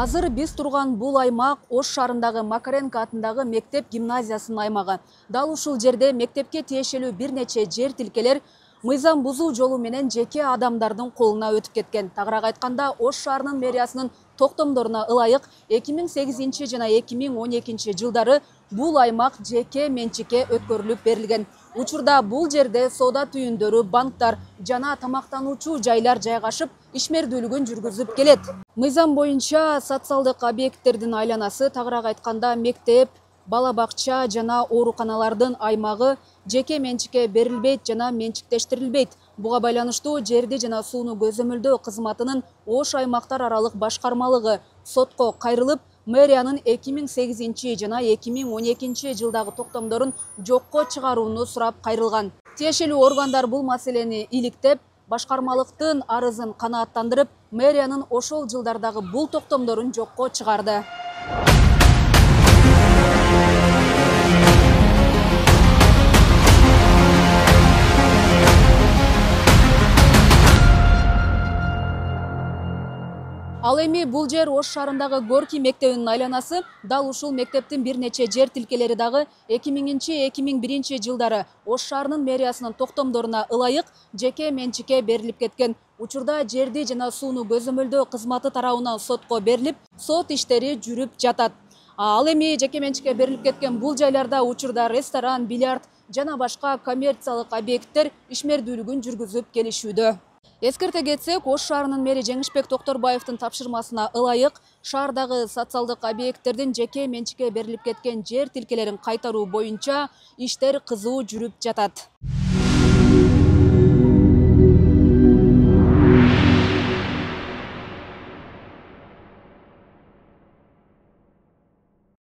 Азыр биз турган бул аймак Ош шаарындагы Макаренко атындагы мектеп гимназиясынын аймагы. Дал ушул жерде мектепке тиешелүү бир нече жер тилкелер мыйзам бузуу жолу менен жеке адамдардын колуна өтүп кеткен. Тагыраак айтканда, Ош шаарынын мэриясынын токтомдоруна ылайык 2008 жана 2012 жылдары бул аймак жеке менчикке өткөрүлүп берилген. Учурда бул жерде соода түйүндөрү, банктар жана тамактануучу жайлар жайгашып, ишмердүүлүгүн жүргүзүп келет. Мыйзам боюнча социалдык объекттердин айланасы, тагыраак айтканда мектеп, бала бакча жана ооруканалардын аймагы жеке менчикке берилбейт жана менчиктештирилбейт. Буга байланыштуу жерди жана сууну көзөмөлдөө кызматынын Ош аймактар аралык башкармалыгы сотко кайрылып, мэриянын 2008 жана 2012 жылдагы токтомдорун жокко чыгарууну сурап кайрылган. Тиешелүү органдар бул маселени иликтеп, башкармалыктын арызын канааттандырып, мэриянын ошол жылдардагы бул токтомдорун жокко чыгарды. Ал эми бул жер Ош шаарындагы Горький мектебинин айланасы. Дал ушул мектептин бир нече жер тилкелери дагы 2000-2001 жылдары Ош шаарынын мэриясынын токтомдоруна ылайык жеке менчикке берилип кеткен. Учурда жерди жана сууну көзөмөлдөө кызматы тарабынан сотко берилип, сот иштери жүрүп жатат. Ал эми жеке менчикке берилип кеткен бул жайларда учурда ресторан, бильярд жана башка коммерциялык объекттер ишмердүүлүгүн жүргүзүп келишүүдө. Эскерте кетсек, Ош шаарынын мэри Жеңишбек Токторбаевдин тапшырмасына ылайык шаардагы социалдык объекттердин жеке менчикке берилип кеткен жер тилкелерин кайтаруу боюнча иштер кызуу жүрүп жатат.